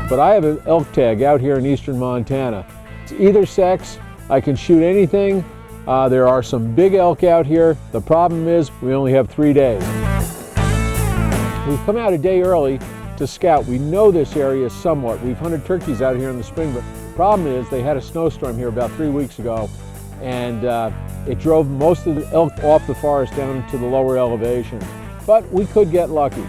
but I have an elk tag out here in eastern Montana. It's either sex, I can shoot anything. There are some big elk out here. The problem is we only have 3 days. We've come out a day early to scout. We know this area somewhat. We've hunted turkeys out here in the spring, but the problem is they had a snowstorm here about 3 weeks ago, and it drove most of the elk off the forest down to the lower elevations. But we could get lucky.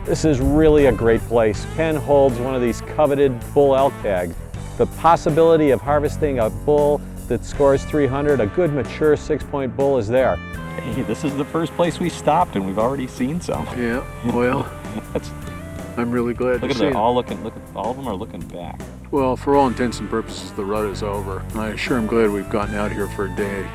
This is really a great place. Ken holds one of these coveted bull elk tags. The possibility of harvesting a bull that scores 300, a good mature 6-point bull, is there. Hey, this is the first place we stopped and we've already seen some. Yeah, well, I'm really glad to see it. All of them are looking back. Well, for all intents and purposes, the rut is over. I sure am glad we've gotten out here for a day,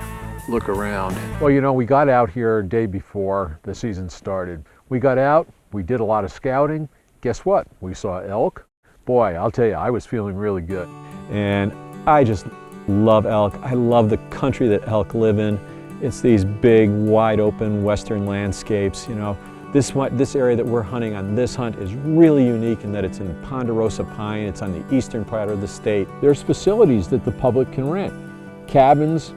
look around. Well, you know, we got out here a day before the season started. We got out, we did a lot of scouting. Guess what? We saw elk. Boy, I'll tell you, I was feeling really good. And I just love elk. I love the country that elk live in. It's these big, wide open western landscapes. You know, this area that we're hunting on this hunt is really unique in that it's in Ponderosa Pine. It's on the eastern part of the state. There's facilities that the public can rent. Cabins.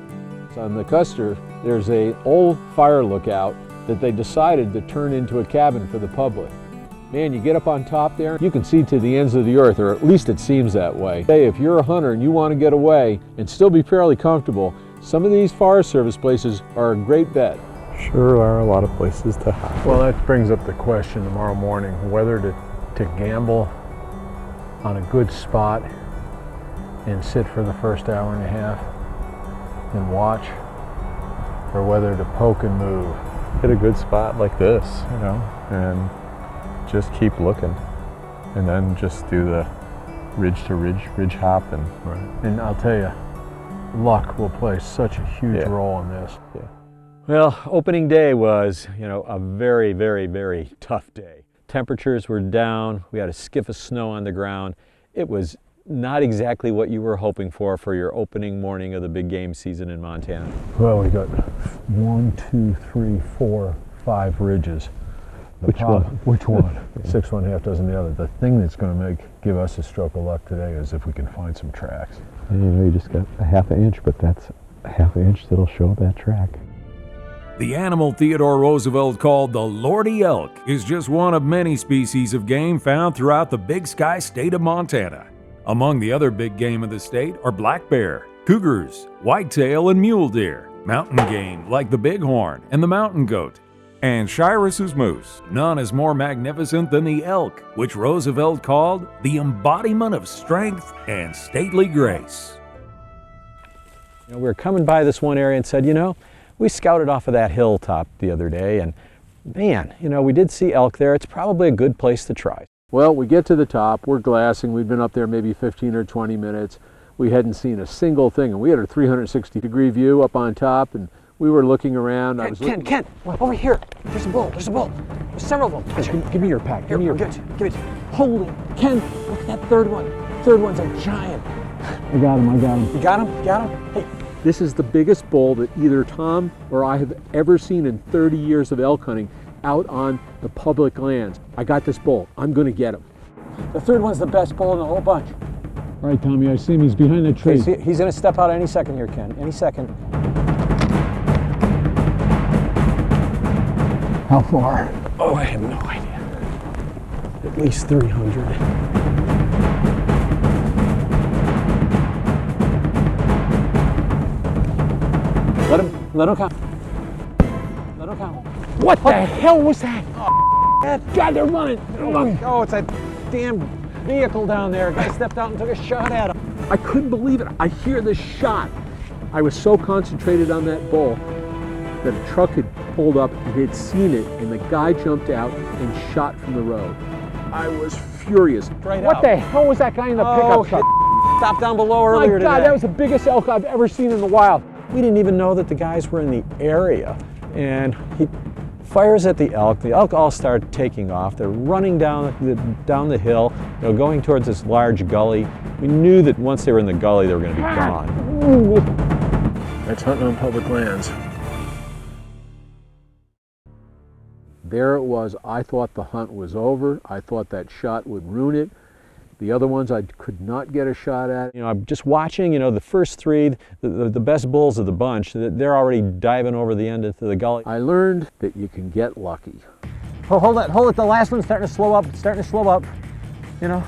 On the Custer, there's an old fire lookout that they decided to turn into a cabin for the public. Man, you get up on top there, you can see to the ends of the earth, or at least it seems that way. Hey, if you're a hunter and you want to get away and still be fairly comfortable, some of these Forest Service places are a great bet. Sure are a lot of places to hide. Well, that brings up the question tomorrow morning, whether to gamble on a good spot and sit for the first hour and a half and watch, or whether to poke and move. Hit a good spot like this, you know, and just keep looking, and then just do the ridge to ridge hop, and And I'll tell you, luck will play such a huge role in this. Yeah. Well, opening day was, you know, a very, very, very tough day. Temperatures were down. We had a skiff of snow on the ground. It was not exactly what you were hoping for your opening morning of the big game season in Montana. Well, we got 1, 2, 3, 4, 5 ridges. Which one? Which one? 6 one, half dozen the other. The thing that's going to give us a stroke of luck today is if we can find some tracks. And, you know, you just got a half an inch, but that's a half an inch that'll show that track. The animal Theodore Roosevelt called the Lordy elk is just one of many species of game found throughout the Big Sky state of Montana. Among the other big game of the state are black bear, cougars, whitetail, and mule deer, mountain game like the bighorn and the mountain goat, and Shiras' moose. None is more magnificent than the elk, which Roosevelt called the embodiment of strength and stately grace. You know, we were coming by this one area and said, you know, we scouted off of that hilltop the other day, and man, you know, we did see elk there. It's probably a good place to try. Well, we get to the top, we're glassing, we'd been up there maybe 15 or 20 minutes. We hadn't seen a single thing, and we had a 360-degree view up on top, and we were looking around. Ken, over here. There's a bull. There's several of them. Give me your pack. Give me your pack. Give it. Holy, Ken, look at that third one. Third one's a giant. I got him. You got him? Hey. This is the biggest bull that either Tom or I have ever seen in 30 years of elk hunting out on the public lands. I got this bull. I'm going to get him. The third one's the best bull in the whole bunch. All right, Tommy, I see him. He's behind the tree. He's going to step out any second here, Ken. Any second. How far? Oh, I have no idea. At least 300. Let him count. What the hell was that? Oh, God, they're running. Oh, it's that damn vehicle down there. A guy stepped out and took a shot at him. I couldn't believe it. I hear this shot. I was so concentrated on that bull that a truck had pulled up and had seen it, and the guy jumped out and shot from the road. I was furious. What the hell was that guy in the pickup truck? Stopped down below earlier today. My God, that was the biggest elk I've ever seen in the wild. We didn't even know that the guys were in the area, and he fires at the elk. The elk all start taking off. They're running down the hill, you know, going towards this large gully. We knew that once they were in the gully, they were going to be gone. That's hunting on public lands. There it was. I thought the hunt was over. I thought that shot would ruin it. The other ones I could not get a shot at. You know, I'm just watching, you know, the first three, the best bulls of the bunch, they're already diving over the end into the gully. I learned that you can get lucky. Oh, hold it. The last one's starting to slow up. It's starting to slow up. You know?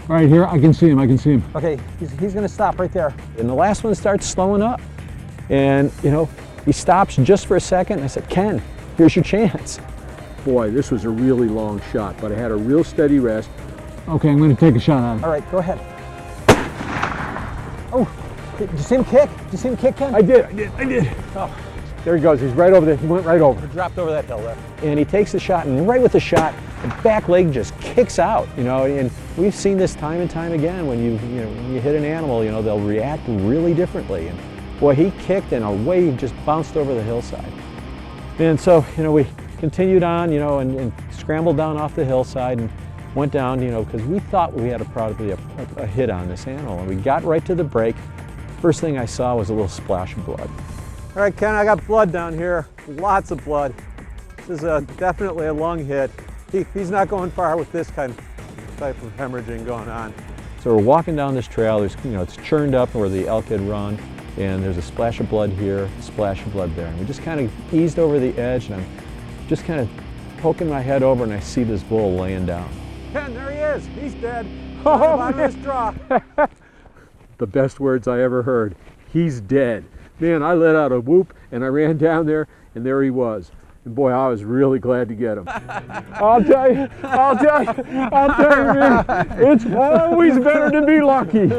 Right here, I can see him. Okay, he's gonna stop right there. And the last one starts slowing up. And, you know, he stops just for a second. I said, Ken, here's your chance. Boy, this was a really long shot, but I had a real steady rest. Okay, I'm gonna take a shot at him. All right, go ahead. Oh, did you see him kick? Ken? I did. Oh, There he goes, he's right over there. He went right over. he dropped over that hill there. And he takes the shot, and right with the shot, the back leg just kicks out, you know, and we've seen this time and time again. When when you hit an animal, you know, they'll react really differently. And boy, he kicked and away he just bounced over the hillside. And so, you know, we continued on, you know, and scrambled down off the hillside and went down, you know, because we thought we had probably a hit on this animal. And we got right to the break. First thing I saw was a little splash of blood. All right, Ken, I got blood down here. Lots of blood. This is definitely a lung hit. He's not going far with this type of hemorrhaging going on. So we're walking down this trail. There's, you know, it's churned up where the elk had run, and there's a splash of blood here, a splash of blood there. And we just kind of eased over the edge, and I'm just kind of poking my head over, and I see this bull laying down. Ken, there he is. He's dead. Oh, This draw. The best words I ever heard. He's dead. Man, I let out a whoop and I ran down there and there he was. And boy, I was really glad to get him. I'll tell you, man, it's always better to be lucky.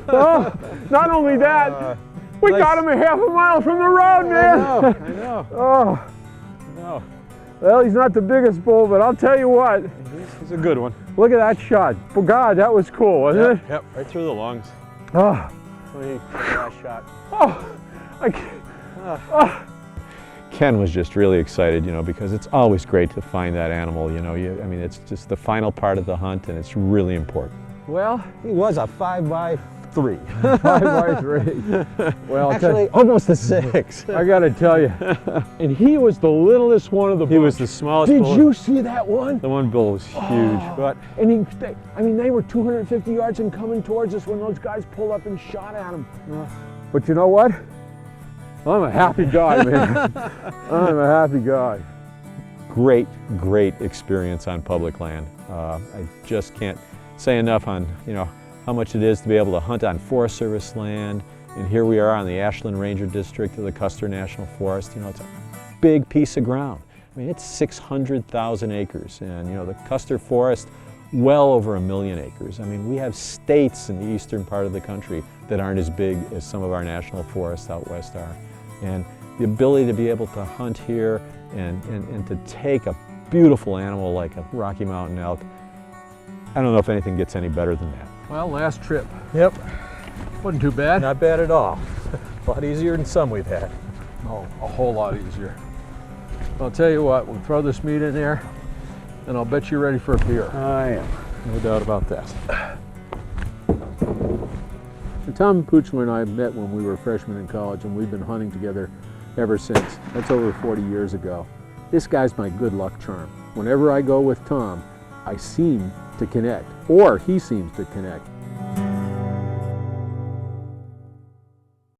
Oh, not only that, we got him a half a mile from the road, man. I know. Oh, No. well, he's not the biggest bull, but I'll tell you what, He's a good one. look at that shot. Well, God, that was cool, wasn't it? Yep, right through the lungs. Oh, Last shot. oh, I can't. Ken was just really excited, you know, because it's always great to find that animal, you know. I mean, it's just the final part of the hunt, and it's really important. Well, He was a 5x3. 5x3. Well, Actually, almost a 6. I gotta tell you, and he was the littlest one of the bunch. He was the smallest Did bull. you see that one? The one bull was huge, but And they were 250 yards and coming towards us when those guys pulled up and shot at him. But you know what? I'm a happy guy, man. I'm a happy guy. Great experience on public land. I just can't say enough on, you know, how much it is to be able to hunt on Forest Service land. And here we are on the Ashland Ranger District of the Custer National Forest. You know, it's a big piece of ground. I mean, it's 600,000 acres, and you know, the Custer Forest, well over 1 million acres. I mean, we have states in the eastern part of the country that aren't as big as some of our national forests out west are. And the ability to be able to hunt here and to take a beautiful animal like a Rocky Mountain elk, I don't know if anything gets any better than that. Well, last trip. yep, Wasn't too bad. not bad at all. A lot easier than some we've had. Oh, a whole lot easier. I'll tell you what, we'll throw this meat in there, and I'll bet you're ready for a beer. I am. No doubt about that. Tom Puchlerz and I met when we were freshmen in college, and we've been hunting together ever since. That's over 40 years ago. This guy's my good luck charm. Whenever I go with Tom, I seem to connect, or he seems to connect.